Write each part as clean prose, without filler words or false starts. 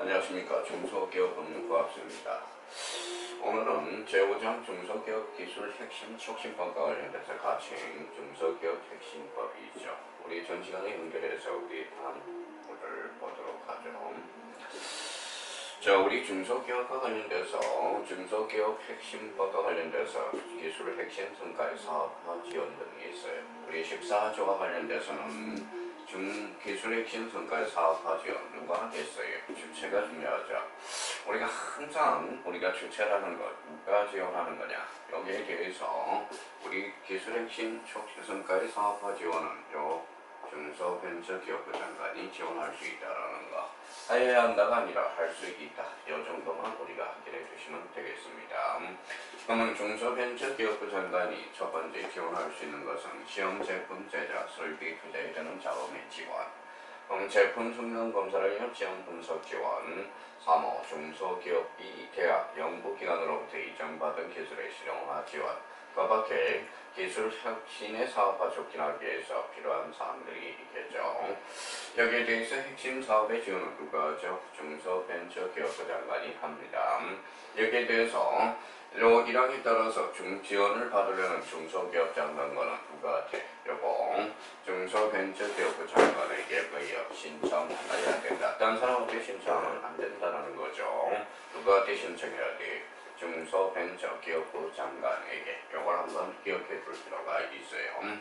안녕하십니까. 중소기업법률과학수입니다. 오늘은 제5장 중소기업기술 핵심 촉진법과 관련돼서 가칭 중소기업 핵심법이죠. 우리 전 시간에 연결해서 우리 다음을 보도록 하죠. 자, 우리 중소기업과 관련돼서 중소기업 핵심법과 관련돼서 기술 핵심 성과의 사업화 지원 등이 있어요. 우리 14조와 관련돼서는 기술 핵심 성과의 사업화 지원 누가 하겠어요? 주체가 중요하죠. 우리가 항상 우리가 주체라는 것, 누가 지원하는 거냐? 여기에 대해서 우리 기술 핵심 촉진 성과의 사업화 지원은 요 중소벤처기업부 장관이 지원할 수 있다라는 거. 해야 한다가 아니라 할 수 있다. 이 정도만 우리가 확인해 주시면 되겠습니다. 그러면 중소벤처기업부 장관이 첫 번째 지원할 수 있는 것은 시험 제품 제작, 설비 투자에 되는 자금의 지원, 제품 성능 검사를 위한 시험 분석 지원, 3호 중소기업이 대학, 연구기관으로부터 이전받은 기술의 실용화 지원, 그 밖에 기술 혁신의 사업화 촉진하기 위해서 필요한 사항들이 있겠죠. 여기에 대해서 핵심 사업의 지원은 누가 하죠? 중소벤처기업부 장관이 합니다. 여기에 대해서 요 1항에 따라서 지원을 받으려는 중소기업 장관과는 누가 돼? 요거 중소벤처기업부 장관에게 의협 신청해야 된다. 다른 사람한테 신청은 안 된다는 거죠. 누구한테 신청해야 돼? 중소벤처기업부 장관에게. 요걸 한번 기억해 둘 필요가 있어요.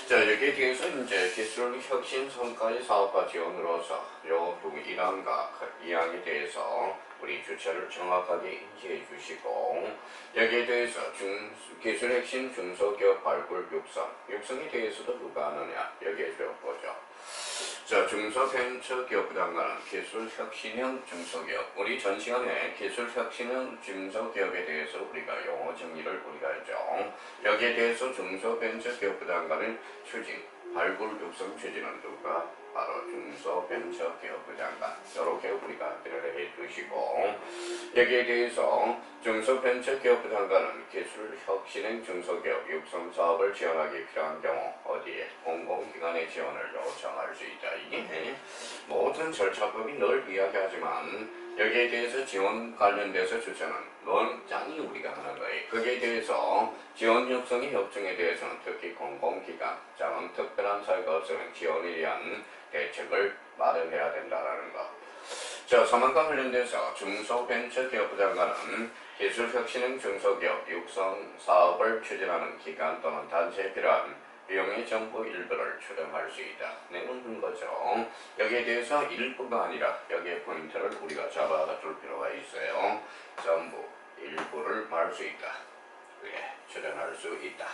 자, 여기에 대해서 이제 기술 혁신 성과의 사업화 지원으로서 요 1항과 2항에 대해서 우리 주체를 정확하게 인지해 주시고, 여기에 대해서 기술 핵심 중소기업 발굴 육성에 대해서도 누가 하느냐 여기에 보죠. 자, 중소벤처기업부 장관은 기술 혁신형 중소기업. 우리 전 시간에 기술 혁신형 중소기업에 대해서 우리가 용어 정리를 우리가 했죠. 여기에 대해서 중소벤처기업부 장관의 추진, 발굴 육성 추진은 누가? 바로 중소벤처기업부 장관. 이렇게 우리가 확인을 해주시고, 여기에 대해서 중소벤처기업부 장관은 기술 혁신형 중소기업 육성 사업을 지원하기 필요한 경우 어디에? 공공기관의 지원을 요청할 수 있다. 이게 모든 절차법이 늘 이야기하지만 여기에 대해서 지원 관련돼서 주체는 논장이 우리가 하는 거예요. 거기에 대해서 지원 육성의 협정에 대해서는 특히 공공기관, 자원 특별한 사유가 없으면 지원에 대한 대책을 마련해야 된다는 것. 자, 사망과 관련돼서 중소벤처기업부 장관은 기술혁신형 중소기업 육성 사업을 추진하는 기관 또는 단체에 필요한 비용의 전부 일부를 출연할 수 있다. 내놓는 거죠. 여기에 대해서 일부가 아니라 여기에 포인트를 우리가 잡아줄 필요가 있어요. 전부 일부를 말할 수 있다. 그래, 출연할 수 있다.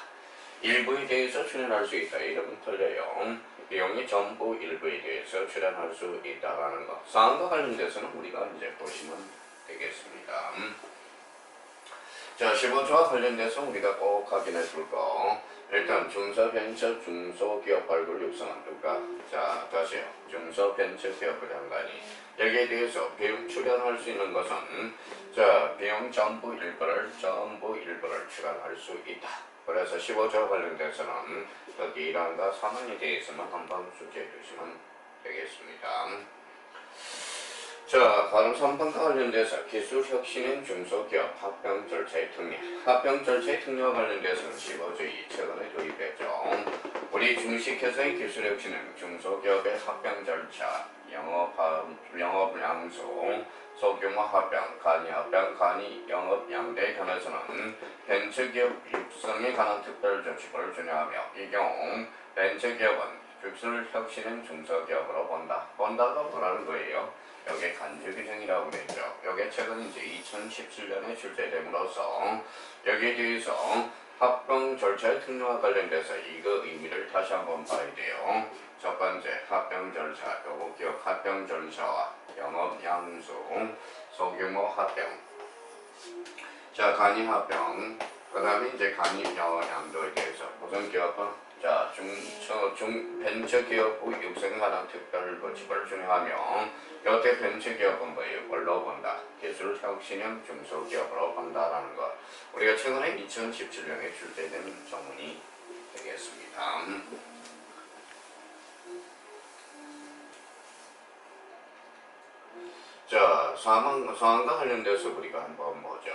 일부에 대해서 출연할 수 있다. 이름은 틀려요. 비용의 전부 일부에 대해서 출연할 수 있다라는 것. 사항과 관련돼서는 우리가 이제 보시면 되겠습니다. 자, 15조와 관련돼서 우리가 꼭 확인해 줄 거. 일단 중소벤처 중소기업 발굴 육성은 누가? 자, 다시요. 중소벤처기업부 장관이. 여기에 대해서 비용 출연할 수 있는 것은 자, 비용 전부 일부를 출연할 수 있다. 그래서 15조와 관련돼서는 여기 1항과 3항에 대해서만 한번 숙지해 주시면 되겠습니다. 자, 다음 3번과 관련돼서 기술혁신인 중소기업 합병 절차의 특례. 합병 절차의 특례와 관련돼서는 15조의 최근에 도입했죠. 우리 주식회사의 기술혁신은 중소기업의 합병 절차, 영업 양수, 소규모 합병, 간이 합병, 간이 영업 양대에 관해서는 벤처기업 육성에 관한 특별 조치를 준용하며 이 경우 벤처기업은 기술혁신인 중소기업으로 본다가 뭐라는 거예요? 여기에 간주 규정이라고 그랬죠. 여기에 최근 이제 2017년에 출제됨으로써 여기에 대해서 합병 절차의 특례와 관련돼서 이거 의미를 다시 한번 봐야 돼요. 첫 번째 합병 절차, 요거 기업 합병 절차와 영업 양수, 소규모 합병. 자, 간이 합병. 그 다음에 이제 간이 영업 양도에 대해서 무슨 기업은 자, 벤처기업부 육성에 관한 특별 조치를 준용하며 여태 벤처기업은 뭐예요? 뭘로 본다? 기술혁신형 중소기업으로 본다라는 것. 우리가 최근에 2017년에 출제된 정문이 되겠습니다. 자, 상황과 관련돼서 우리가 한번 보죠.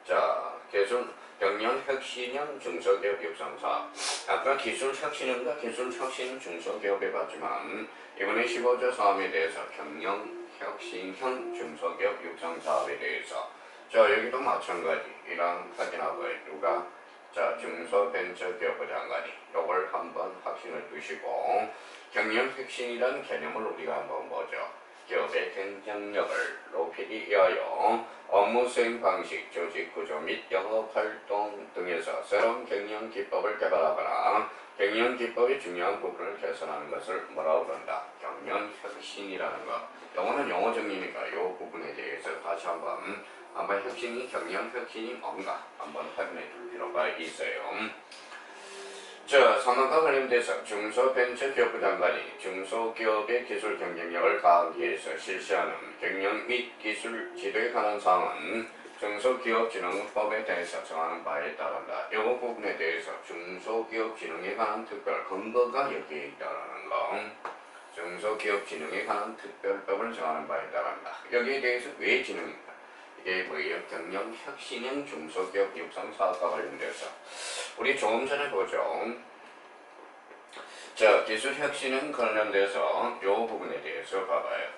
자, 기술 경영 혁신형 중소기업 육성사업. 아까 기술 혁신형과 기술 혁신 중소기업에 봤지만 이번에 15조 사업에 대해서 경영 혁신형 중소기업 육성사업에 대해서 자, 여기도 마찬가지 이랑 확인하고요. 누가 자, 중소벤처기업부 장관이 이걸 한번 확신을 두시고 경영 혁신이라는 개념을 우리가 한번 보죠. 기업의 경쟁력을 높이기 위하여 업무 수행 방식, 조직 구조 및 영업 활동 등에서 새로운 경영 기법을 개발하거나 경영 기법의 중요한 부분을 개선하는 것을 뭐라고 그런다? 경영 혁신이라는 것. 영어는 영어 정리니까 이 부분에 대해서 다시 한번 혁신이 경영 혁신이 뭔가 한번 확인해 줄 필요가 있어요. 자, 산업과 관련돼서 중소벤처기업부 장관이 중소기업의 기술 경쟁력을 강화하기 위해서 실시하는 경영 및 기술 지도에 관한 사항은 중소기업진흥법에 대해서 정하는 바에 따른다. 이 부분에 대해서 중소기업진흥에 관한 특별 근거가 여기에 있다는 거. 중소기업진흥에 관한 특별법을 정하는 바에 따른다. 여기에 대해서 왜 진흥인가? 이게 뭐예요? 경영 혁신형 중소기업 육성 사업과 관련돼서 우리 조금 전에 보죠. 자, 기술 혁신형 관련돼서 이 부분에 대해서 봐봐요.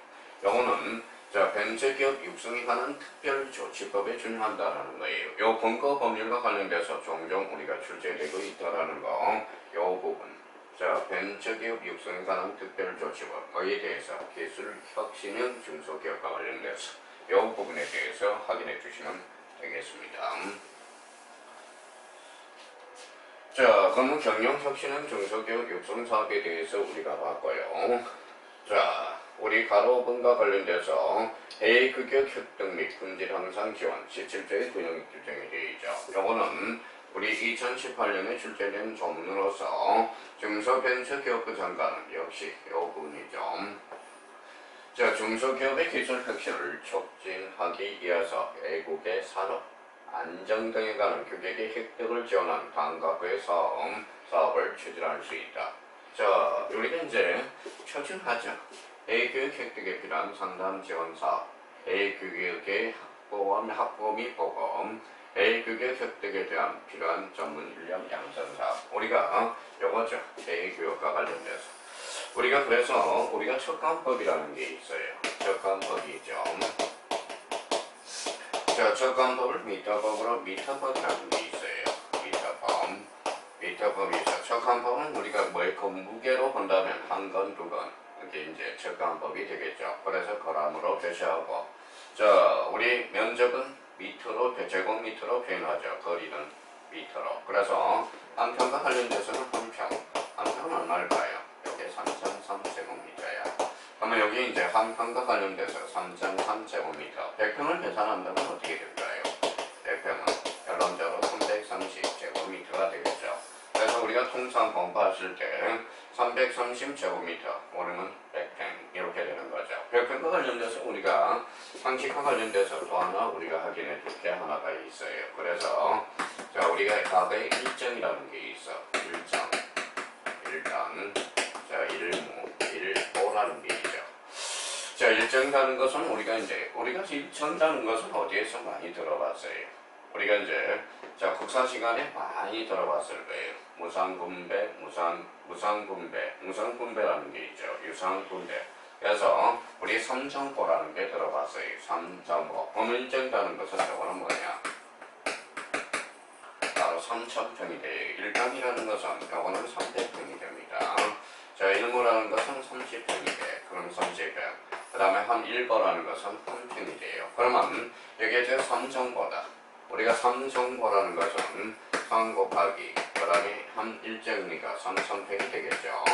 요거는 자, 벤처기업 육성에 관한 특별 조치법에 준용한다라는 거예요. 요 근거 법률과 관련돼서 종종 우리가 출제되고 있다라는 거. 요 부분. 자, 벤처기업 육성에 관한 특별 조치법에 대해서 기술 혁신형 중소기업과 관련돼서 이 부분에 대해서 확인해 주시면 되겠습니다. 자, 그러면 경영혁신형 중소기업 육성사업에 대해서 우리가 봤고요. 자, 우리 가로분과 관련돼서 해외급여 획득 및 품질 향상 지원 17조의 군용 규정이 되어 있죠. 요거는 우리 2018년에 출제된 조문으로서 중소벤처기업부 장관은 역시 이 부분이죠. 자, 중소기업의 기술 혁신을 촉진하기 위해서 외국의 산업, 안정 등에 관한 규격의 획득을 지원하는 다음과의 사업을 추진할 수 있다. 자, 우리가 이제 추진하죠. A교육 획득에 필요한 상담 지원 사업, A교육의 확보 및 보건, A교육 획득에 대한 필요한 전문 인력 양성 사업. 우리가 요거죠. A교육과 관련돼서. 우리가 그래서 우리가 척감법이라는 게 있어요. 척감법이죠. 자, 척감법을 미터법으로 미터법이라는 게 있어요. 미터법이 있어. 척감법은 우리가 그 무게로 본다면 한 건, 두 건. 이게 이제 척감법이 되겠죠. 그래서 그람으로 표시하고. 자, 우리 면적은 미터로, 제곱미터로 표현하죠. 거리는 미터로. 그래서 한 평과 관련돼서는 한 평은 얼마일까요? 여기 3.3제곱미터야. 그러면 여기 이제 한 평과 관련돼서 3.3제곱미터. 100평을 계산한다면 어떻게 될까요? 100평은 결론적으로 330제곱미터가 되겠죠. 그래서 우리가 통상 공부하실 때 330제곱미터, 오르면 100평 이렇게 되는 거죠. 100평과 관련돼서 우리가 상식과 관련돼서 또 하나 우리가 확인해 줄 게 하나가 있어요. 그래서 자, 우리가 답의 일정이라는 게 있어. 일정. 자, 일모라는 게 있죠. 자, 일정이라는 것은 우리가 일정이라는 것은 어디에서 많이 들어봤어요. 우리가 이제 자, 국사 시간에 많이 들어봤을 거예요. 무상분배라는 게 있죠. 유상분배. 그래서 우리 삼정보라는 게 들어봤어요. 삼정보. 그럼 일정이라는 것은 저거는 뭐냐? 바로 3,000평이 돼요. 일당이라는 것은 요거는 300평이 됩니다. 자, 일모라는 것은 30평이 돼. 그럼 30평. 그 다음에 한 일거라는 것은 1평이 돼요. 그러면 여기에 제 3정보다. 우리가 3정보라는 것은 3 곱하기 그 다음에 한 일정이니까 3,000평이 되겠죠.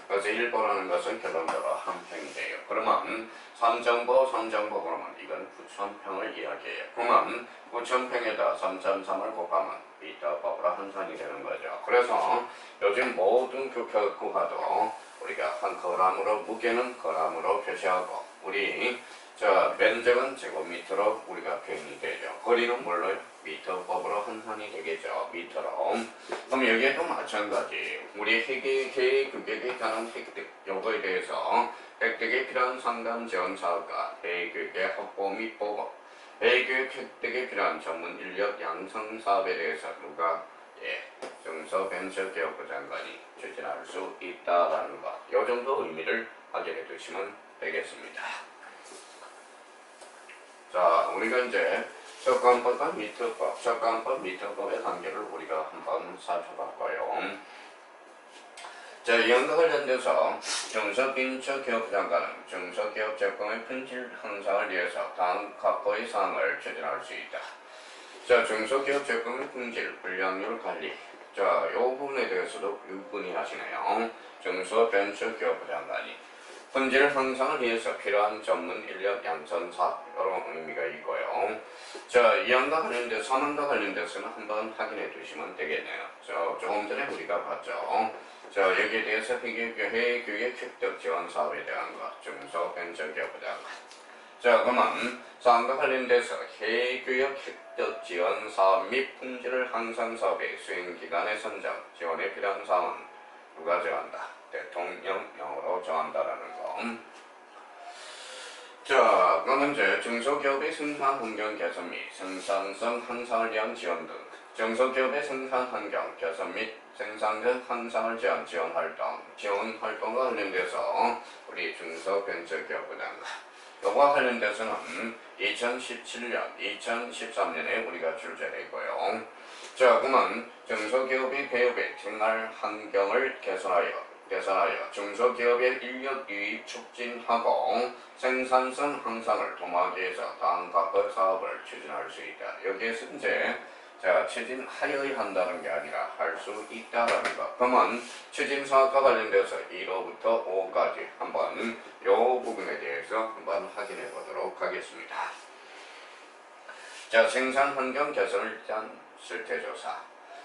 그래서 일보라는 것은 결론적으로 한 평이 돼요. 그러면 3정보 그러면 이건 9,000평을 이야기해요. 그러면 9,000평에다 3.3을 곱하면 미터법으로 환산이 되는 거죠. 그래서 요즘 모든 교과도 우리가 한 그람으로, 무게는 그람으로 표시하고, 우리 자, 면적은 제곱미터로 우리가 표현이 되죠. 거리는 뭘로요? 미터법으로 환산이 되겠죠. 미터로. 그럼 여기에도 마찬가지. 우리 회계 규격에 관한 획득, 요거에 대해서 획득에 필요한 필요한 상담 지원 사업과 해외교육의 확보 및 보고, 해외교육 획득에 필요한 전문 인력 양성 사업에 대해서 누가 중소벤처기업부 장관이 추진할 수 있다라는 것, 이 정도 의미를 확인해 두시면 되겠습니다. 자, 우리가 이제 적관법과 미특법, 적관법, 미특법의 관계를 우리가 한번 살펴봤고요. 자, 이와 관련돼서 중소벤처기업부 장관은 중소기업 제품의 품질 향상을 위해서 다음 각고의 사항을 추진할 수 있다. 자, 중소기업 제품의 품질, 불량률 관리. 자, 이 부분에 대해서도 문의하시네요. 중소벤처기업부 장관이 품질 향상을 위해서 필요한 전문 인력 양성 사업, 이런 의미가 있고요. 자, 이안과 관련돼서, 사망과 관련돼서는 한번 확인해 두시면 되겠네요. 자, 조금 전에 우리가 봤죠. 자, 여기에 대해서 해외교육 획득 지원 사업에 대한 것, 중소벤처기업부 장관. 자, 그러면 사항과 관련돼서 해외교육 획득 지원 사업 및 품질 향상 사업의 수행 기간의 선정, 지원에 필요한 사항은 누가 정한다? 대통령령으로 정한다라는 거. 자, 그러면 이제 중소기업의 생산 환경 개선 및 생산성 향상을 위한 지원 등, 중소기업의 생산 환경 개선 및 생산성 향상을 위한 지원 활동과 관련돼서 우리 중소벤처기업부 장관. 이와 관련돼서는 2017년, 2013년에 우리가 출제되고요. 자, 그러면 중소기업의 개업의 생활 환경을 개선하여 중소기업의 인력 유입 촉진하고 생산성 향상을 도모하기 위해서 다음 각각 사업을 추진할 수 있다. 여기에서 이제 자, 추진하여야 한다는 게 아니라 할 수 있다라는 것. 그러면 추진 사업과 관련돼서 1호부터 5까지 한번 이 부분에 대해서 한번 확인해 보도록 하겠습니다. 자, 생산 환경 개선을 위한 실태 조사.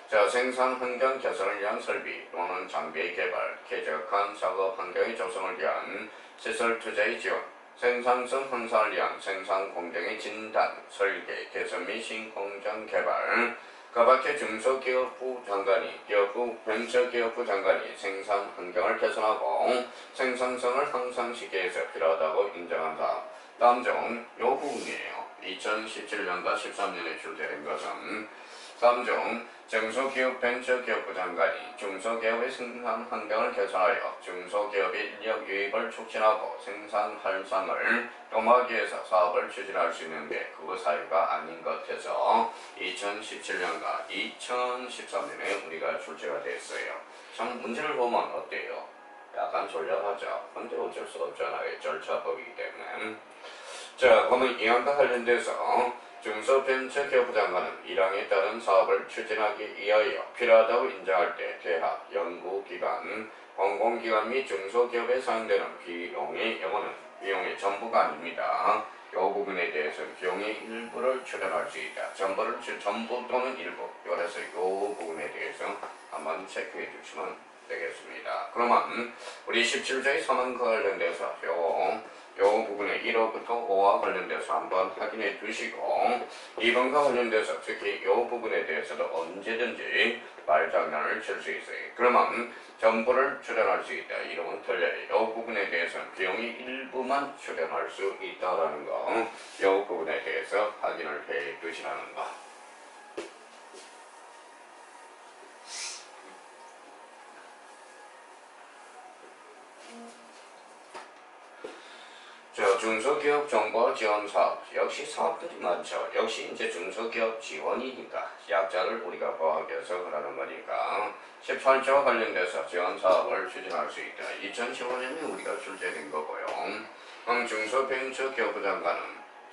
자, 생산 환경 개선을 위한 설비 또는 장비 개발, 쾌적한 작업 환경의 조성을 위한 시설 투자의 지원, 생산성 향상을 위한 생산 공정의 진단, 설계, 개선 및 신공정 개발. 그 밖에 중소기업부 장관이, 벤처기업부 장관이 생산 환경을 개선하고 생산성을 향상시키기 위해서 필요하다고 인정한 다음 중 이 부분이에요. 2017년과 13년에 출제된 것은 다음 중 중소기업 벤처기업부 장관이 중소기업의 생산 환경을 개선하여 중소기업의 인력 유입을 촉진하고 생산 활성을 도모하기 위해서 사업을 추진할 수 있는 게 그 사유가 아닌 것 같아서 2017년과 2013년에 우리가 출제가 됐어요. 참 문제를 보면 어때요? 약간 졸려하죠. 근데 어쩔 수 없잖아요. 절차법이기 때문에. 자, 그러면 이안과 관련돼서 중소벤처기업부 장관은 1항에 따른 사업을 추진하기 위하여 필요하다고 인정할 때 대학, 연구기관, 공공기관 및 중소기업에 사용되는 비용의 전부가 아닙니다. 이 부분에 대해서는 비용의 일부를 출연할 수 있다. 전부 또는 일부. 그래서 이 부분에 대해서 한번 체크해 주시면 되겠습니다. 그러면 우리 17조의 선언과 관련돼서 요 부분에 1호부터 5와 관련돼서 한번 확인해 두시고 2번과 관련돼서 특히 요 부분에 대해서도 언제든지 말장난을 칠 수 있어요. 그러면 전부를 출연할 수 있다. 이러면 틀려요. 요 부분에 대해서는 비용이 일부만 출연할 수 있다라는 거. 요 부분에 대해서 확인을 해 두시라는 거. 중소기업 정보 지원 사업, 역시 사업들이 많죠. 역시 이제 중소기업 지원이니까 약자를 우리가 보호하기 위해서 그러는 거니까 18조와 관련돼서 지원 사업을 추진할 수 있다. 2015년에 우리가 출제된 거고요. 중소벤처기업부 장관은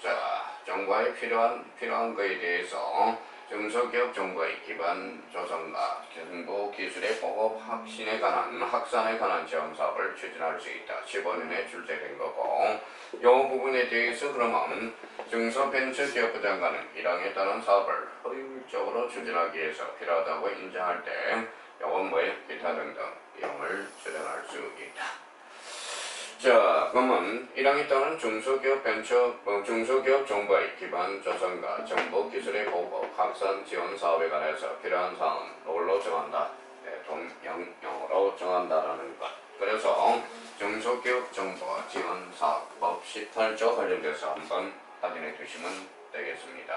자, 정보에 필요한 거에 대해서 중소기업 정보의 기반 조성과 정보 기술의 보급 확산에 관한 지원 사업을 추진할 수 있다. 15년에 출제된 거고, 이 부분에 대해서 그러면 중소벤처기업부 장관은 1항에 따른 사업을 효율적으로 추진하기 위해서 필요하다고 인정할 때 이건 뭐예요? 기타 등등 비용을 출연할 수 있다. 자, 그러면 1항에 따른 중소기업 정보의 기반 조성과 정보 기술의 보급, 확산 지원 사업에 관해서 필요한 사항은 뭘로 정한다? 대통령령으로 정한다라는 것. 그래서 중소기업 정보와 지원 사업법 18조 관련돼서 한번 확인해 주시면 되겠습니다.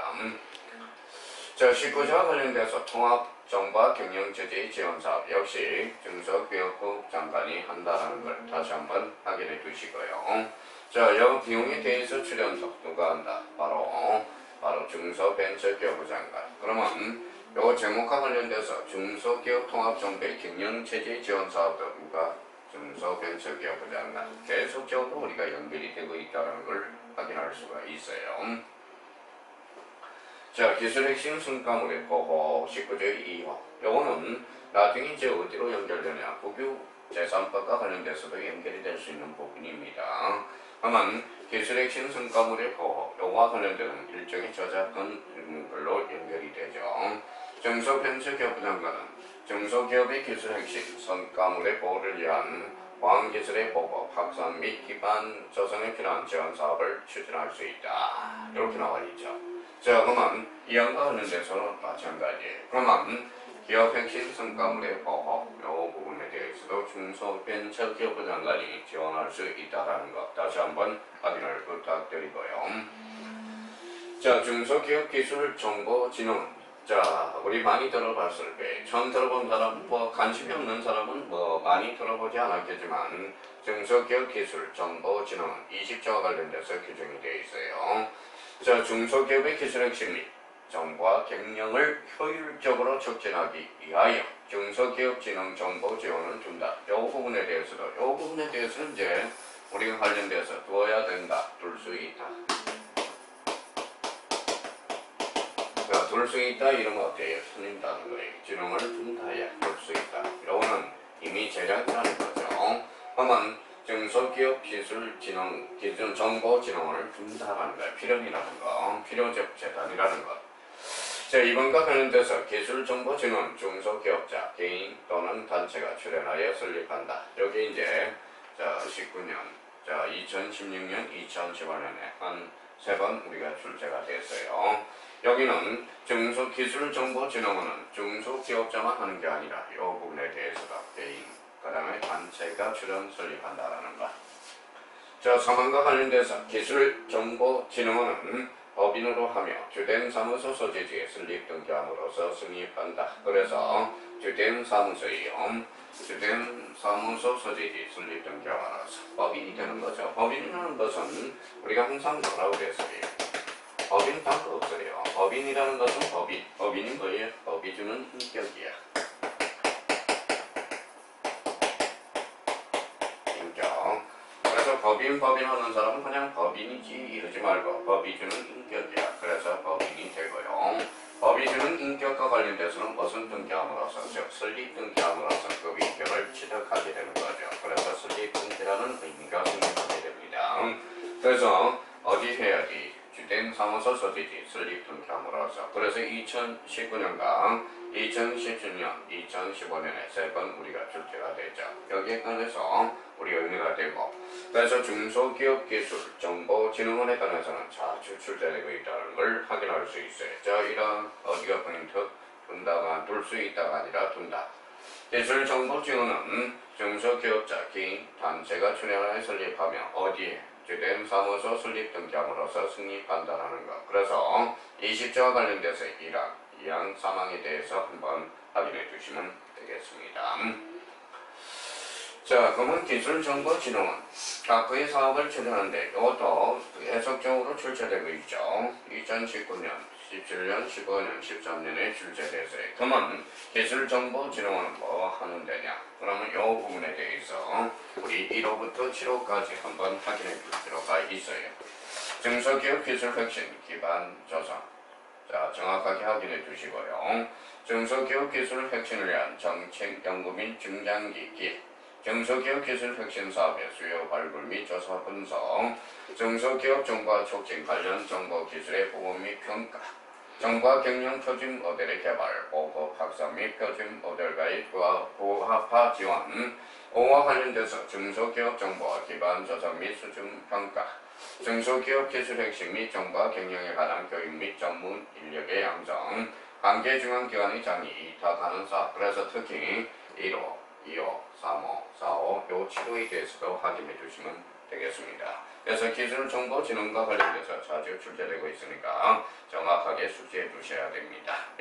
자, 19조와 관련돼서 통합정보와 경영체제 지원사업 역시 중소기업부 장관이 한다는 걸 다시 한번 확인해 주시고요. 자, 이 비용에 대해서 출연도 누가 한다? 바로 중소벤처기업부 장관. 그러면 요 제목과 관련돼서 중소기업 통합정보의 경영체제 지원사업도 누가? 중소벤처기업부 장관. 계속적으로 우리가 연결이 되고 있다는 걸 확인할 수가 있어요. 자, 기술의 핵심 성과물의 보호 19조 2호. 요거는 나중에 이제 어디로 연결되냐? 국유 재산법과 관련돼서도 연결이 될 수 있는 부분입니다. 다만 기술의 핵심 성과물의 보호, 요거와 관련되는 일종의 저작권 이런 걸로 연결이 되죠. 중소벤처기업부 장관은 중소기업의 기술 핵심 성과물의 보호를 위한 과학기술의 보고, 확산 및 기반 조성에 필요한 지원 사업을 추진할 수 있다. 이렇게 나와 있죠. 자, 그러면 이안과 관련돼서는 마찬가지예요. 그러면 기업 핵심 성과물의 보호, 이 부분에 대해서도 중소벤처기업부 장관이 지원할 수 있다는 것 다시 한번 확인을 부탁드리고요. 자, 중소기업 기술 정보 진흥. 자, 우리 많이 들어봤을 때 처음 들어본 사람은 관심이 없는 사람은 많이 들어보지 않았겠지만 중소기업 기술 정보 진흥은 20조와 관련돼서 규정이 되어 있어요. 자, 중소기업의 기술 핵심 및 정보와 경영을 효율적으로 촉진하기 위하여 중소기업 진흥 정보 지원을 준다. 이 부분에 대해서는 이제 우리가 관련돼서 두어야 된다, 둘 수 있다. 자, 둘 수 있다 이러면 어때요? 틀린다는 거예요. 진흥을 둔다야 둘 수 있다. 이거는 이미 제작이라는 거죠. 그러면 중소기업 기술 진흥, 기술 정보 진흥을 둔다라는 거예요. 필연이라는 거, 필요적 재단이라는 것. 자, 이번과 관련돼서 기술 정보 진흥 중소기업자, 개인 또는 단체가 출연하여 설립한다. 여기 이제 자 19년, 자 2016년, 2015년에 한 3번 우리가 출제가 됐어요. 여기는 중소기술정보진흥원은 중소기업자만 하는 게 아니라 이 부분에 대해서도 개인, 그 다음에 단체가 출연 설립한다라는 것. 자, 상황과 관련돼서 기술정보진흥원은 법인으로 하며 주된 사무소 소재지에 설립 등기함으로써 승인한다. 그래서 주된 사무소이요. 주된 사무소 소재지 설립 등기함으로써 법인이 되는 거죠. 법인이라는 것은 우리가 항상 뭐라고 그랬어요? 법인 단거 없어요. 법인이라는 것은 법인이 뭐예요? 법이 주는 인격이야. 인격. 그래서 법인 하는 사람은 그냥 법인이지 이러지 말고 법이 주는 인격이야. 그래서 법인이 되고요. 법이 주는 인격과 관련돼서는 무슨 등기함으로써, 즉 설립 등기함으로써 그 인격을 취득하게 되는 거죠. 그래서 설립 등기라는 의미가 생겨나게 됩니다. 그래서 어디 해야지? 주된 사무소 소재지 설립 등기함으로써. 그래서 2019년과 2017년, 2015년에 3번 우리가 출제가 되죠. 여기에 관해서 우리 의미가 되고, 그래서 중소기업 기술 정보진흥원에 관해서는 자주 출제되고 있다는 걸 확인할 수 있어요. 자, 이런 어디가 포인트? 둔다가 둘 수 있다가 아니라 둔다. 기술 정보진흥원은 중소기업자, 개인, 단체가 출연하여 설립하며 어디에? 주된 사무소 설립 등기함으로써 승립한다는 것. 그래서 20조와 관련돼서 1항, 2항, 3항에 대해서 한번 확인해 주시면 되겠습니다. 자, 그러면 기술정보진흥원 각의 사업을 추진하는데 이것도 해석적으로 출제되고 있죠. 2019년, 17년, 15년, 13년에 출제됐어요. 그러면 기술정보진흥원은 뭐 하는 데냐? 그러면 이 부분에 대해서 우리 1호부터 7호까지 한번 확인해 볼 필요가 있어요. 중소기업 기술 혁신 기반 조성. 자, 정확하게 확인해 주시고요. 중소기업 기술 혁신을 위한 정책 연구 및 중장기 기획. 중소기업 기술 혁신 사업의 수요 발굴 및 조사 분석, 중소기업 정보화 촉진 관련 정보 기술의 보호 및 평가, 정보화 경영 표준 모델의 개발, 보고 확산 및 표준 모델과의 부합화 지원, 보호와 관련돼서 중소기업 정보화 기반 조사 및 수준 평가, 중소기업 기술 핵심 및 정보화 경영에 관한 교육 및 전문 인력의 양성, 관계 중앙기관의 장이 이탁하는 사업. 그래서 특히 1호, 2호, 3호, 4호 요 지도에 대해서도 확인해 주시면 되겠습니다. 그래서 기술정보진흥과 관련돼서 자주 출제되고 있으니까 정확하게 숙지해 주셔야 됩니다.